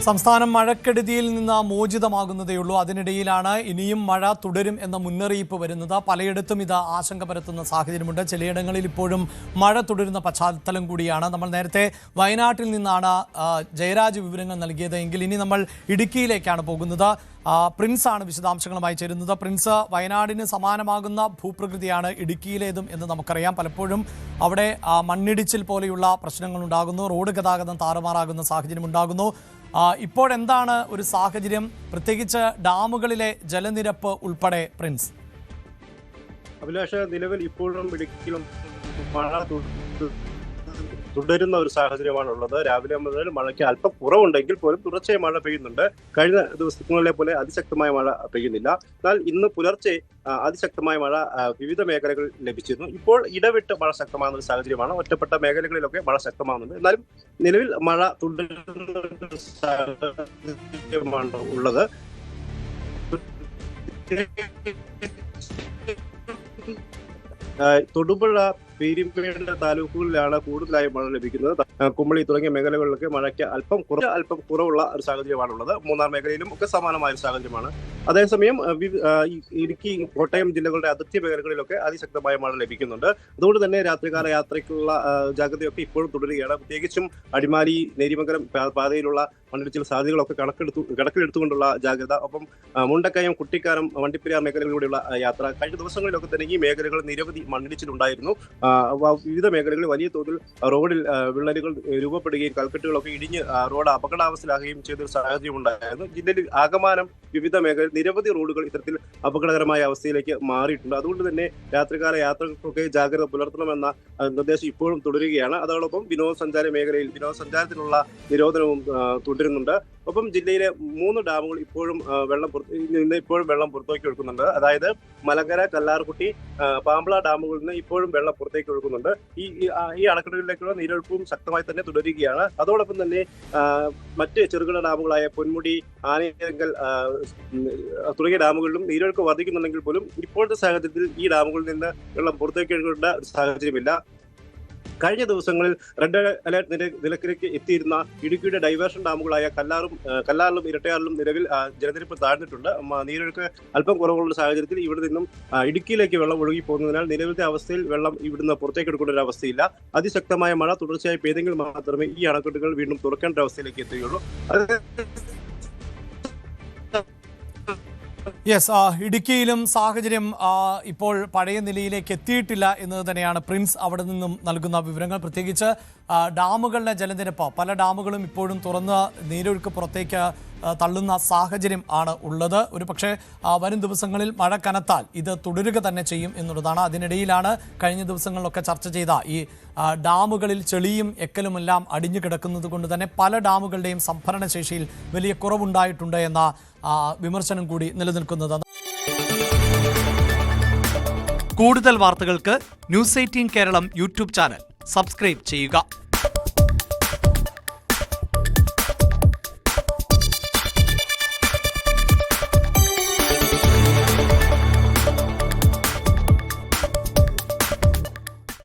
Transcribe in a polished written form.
സംസ്ഥാനം മഴക്കെടുതിയിൽ നിന്ന് മോചിതമാകുന്നതേയുള്ളൂ. അതിനിടയിലാണ് ഇനിയും മഴ തുടരും എന്ന മുന്നറിയിപ്പ് വരുന്നത്. പലയിടത്തും ഇത് ആശങ്ക പരത്തുന്ന സാഹചര്യമുണ്ട്. ചിലയിടങ്ങളിൽ ഇപ്പോഴും മഴ തുടരുന്ന പശ്ചാത്തലം കൂടിയാണ്. നമ്മൾ നേരത്തെ വയനാട്ടിൽ നിന്നാണ് ജയരാജ് വിവരങ്ങൾ നൽകിയത്. എങ്കിൽ ഇനി നമ്മൾ ഇടുക്കിയിലേക്കാണ് പോകുന്നത്. പ്രിൻസ് ആണ് വിശദാംശങ്ങളുമായി ചേരുന്നത്. പ്രിൻസ്, വയനാടിന് സമാനമാകുന്ന ഭൂപ്രകൃതിയാണ് ഇടുക്കിയിലേതും എന്ന് നമുക്കറിയാം. പലപ്പോഴും അവിടെ മണ്ണിടിച്ചിൽ പോലെയുള്ള പ്രശ്നങ്ങൾ ഉണ്ടാകുന്നു, റോഡ് ഗതാഗതം താറുമാറാകുന്ന സാഹചര്യം ഉണ്ടാകുന്നു. ഇപ്പോഴെന്താണ് ഒരു സാഹചര്യം, പ്രത്യേകിച്ച് ഡാമുകളിലെ ജലനിരപ്പ് ഉൾപ്പെടെ? പ്രിൻസ്, അഭിലാഷ, നിലവിൽ ഇപ്പോഴും ഇടുക്കിയിലും മഴ തുടരുന്ന ഒരു സാഹചര്യമാണുള്ളത്. രാവിലെ മുതൽ മഴയ്ക്ക് അല്പം കുറവുണ്ടെങ്കിൽ പോലും തുടർച്ചയായി മഴ പെയ്യുന്നുണ്ട്. കഴിഞ്ഞ ദിവസങ്ങളിലെ പോലെ അതിശക്തമായ മഴ പെയ്യുന്നില്ല. എന്നാൽ ഇന്ന് പുലർച്ചെ അതിശക്തമായ മഴ വിവിധ മേഖലകളിൽ ലഭിച്ചിരുന്നു. ഇപ്പോൾ ഇടവിട്ട് മഴ ശക്തമാകുന്ന ഒരു സാഹചര്യമാണ്. ഒറ്റപ്പെട്ട മേഖലകളിലൊക്കെ മഴ ശക്തമാകുന്നുണ്ട്. എന്നാലും നിലവിൽ മഴ തുടരുന്ന സാഹചര്യമാണ് ഉള്ളത്. തൊടുപുഴ, പീരുമേട് താലൂക്കുകളിലാണ് കൂടുതലായി മഴ ലഭിക്കുന്നത്. കുമളി തുടങ്ങിയ മേഖലകളിലൊക്കെ മഴയ്ക്ക് അല്പം കുറവുള്ള ഒരു സാഹചര്യമാണുള്ളത്. മൂന്നാർ മേഖലയിലും ഒക്കെ സമാനമായ ഒരു സാഹചര്യമാണ്. അതേസമയം ഇടുക്കി, കോട്ടയം ജില്ലകളുടെ അതിർത്തി മേഖലകളിലൊക്കെ അതിശക്തമായ മഴ ലഭിക്കുന്നുണ്ട്. അതുകൊണ്ട് തന്നെ രാത്രികാല യാത്രയ്ക്കുള്ള ജാഗ്രതയൊക്കെ ഇപ്പോഴും തുടരുകയാണ്. പ്രത്യേകിച്ചും അടിമാലി, നേരിമംഗലം പാതയിലുള്ള മണ്ണിടിച്ചിൽ സാധ്യതകളൊക്കെ കണക്കിലെടുത്തുകൊണ്ടുള്ള ജാഗ്രത. ഒപ്പം മുണ്ടക്കയം, കുട്ടിക്കാനം, വണ്ടിപ്പെരിയാർ മേഖലകളിലൂടെയുള്ള യാത്ര. കഴിഞ്ഞ ദിവസങ്ങളിലൊക്കെ തന്നെ ഈ മേഖലകളിൽ നിരവധി മണ്ണിടിച്ചിലുണ്ടായിരുന്നു. വിവിധ മേഖലകളിൽ വലിയ തോതിൽ റോഡിൽ വിള്ളലുകൾ രൂപപ്പെടുകയും കൽക്കെട്ടുകളൊക്കെ ഇടിഞ്ഞ് റോഡ് അപകടാവസ്ഥയിലാകുകയും ചെയ്തൊരു സാഹചര്യം ഉണ്ടായിരുന്നു. ജില്ലയിൽ ആകമാനം വിവിധ മേഖലയിൽ നിരവധി റോഡുകൾ ഇത്തരത്തിൽ അപകടകരമായ അവസ്ഥയിലേക്ക് മാറിയിട്ടുണ്ട്. അതുകൊണ്ട് തന്നെ രാത്രികാല യാത്രകൾക്കൊക്കെ ജാഗ്രത പുലർത്തണമെന്ന നിർദ്ദേശം ഇപ്പോഴും തുടരുകയാണ്. അതോടൊപ്പം വിനോദസഞ്ചാര മേഖലയിൽ വിനോദസഞ്ചാരത്തിനുള്ള നിരോധനവും തുടരുന്നുണ്ട്. ഒപ്പം ജില്ലയിലെ 3 ഡാമുകൾ ഇപ്പോഴും വെള്ളം പുറത്തേക്ക് ഒഴുക്കുന്നുണ്ട്. അതായത് മലങ്കര, കല്ലാർകുട്ടി, പാമ്പള ഡാമുകളിൽ നിന്ന് ഇപ്പോഴും വെള്ളം പുറത്തേക്ക് ഒഴുക്കുന്നുണ്ട്. ഈ അണക്കെട്ടുകളിലേക്കുള്ള നീരൊഴുക്കും ശക്തമായി തന്നെ തുടരുകയാണ്. അതോടൊപ്പം തന്നെ മറ്റ് ചെറുകിട ഡാമുകളായ പൊന്മുടി, ആനയങ്കൽ തുടങ്ങിയ ഡാമുകളിലും നീരൊഴുക്ക് വർദ്ധിക്കുന്നുണ്ടെങ്കിൽ പോലും ഇപ്പോഴത്തെ സാഹചര്യത്തിൽ ഈ ഡാമുകളിൽ നിന്ന് വെള്ളം പുറത്തേക്ക് ഒഴുകേണ്ട ഒരു സാഹചര്യമില്ല. കഴിഞ്ഞ ദിവസങ്ങളിൽ റെഡ് അലർട്ട് നിലക്കിലേക്ക് എത്തിയിരുന്ന ഇടുക്കിയുടെ ഡൈവേർഷൻ ഡാമുകളായ കല്ലാറിലും ഇരട്ടയാറിലും നിലവിൽ ജലനിരപ്പ് താഴ്ന്നിട്ടുണ്ട്. നീരൊഴുക്ക് അല്പം കുറവുള്ള സാഹചര്യത്തിൽ ഇവിടെ നിന്നും ഇടുക്കിയിലേക്ക് വെള്ളം ഒഴുകി പോകുന്നതിനാൽ നിലവിലത്തെ അവസ്ഥയിൽ വെള്ളം ഇവിടുന്ന് പുറത്തേക്ക് എടുക്കേണ്ട ഒരു അവസ്ഥയില്ല. അതിശക്തമായ മഴ തുടർച്ചയായി പെയ്തെങ്കിൽ മാത്രമേ ഈ അണക്കെട്ടുകൾ വീണ്ടും തുറക്കേണ്ട അവസ്ഥയിലേക്ക് എത്തുകയുള്ളൂ. ഇടുക്കിയിലും സാഹചര്യം ഇപ്പോൾ പഴയ നിലയിലേക്ക് എത്തിയിട്ടില്ല എന്നത് തന്നെയാണ് പ്രിൻസ് അവിടെ നിന്നും നൽകുന്ന വിവരങ്ങൾ. പ്രത്യേകിച്ച് ഡാമുകളിലെ ജലനിരപ്പ്, പല ഡാമുകളും ഇപ്പോഴും തുറന്ന് നീരൊഴുക്ക് പുറത്തേക്ക് തള്ളുന്ന സാഹചര്യം ആണ് ഉള്ളത്. ഒരു പക്ഷേ വരും ദിവസങ്ങളിൽ മഴ കനത്താൽ ഇത് തുടരുക തന്നെ ചെയ്യും എന്നുള്ളതാണ്. അതിനിടയിലാണ് കഴിഞ്ഞ ദിവസങ്ങളിലൊക്കെ ചർച്ച ചെയ്ത ഈ ഡാമുകളിൽ ചെളിയും എക്കലുമെല്ലാം അടിഞ്ഞു കിടക്കുന്നത് കൊണ്ട് തന്നെ പല ഡാമുകളുടെയും സംഭരണ ശേഷിയിൽ വലിയ കുറവുണ്ടായിട്ടുണ്ട് എന്ന വിമർശനം കൂടി നിലനിൽക്കുന്നത്. കൂടുതൽ വാർത്തകൾക്ക് News 18 Keralam YouTube channel subscribe ചെയ്യുക.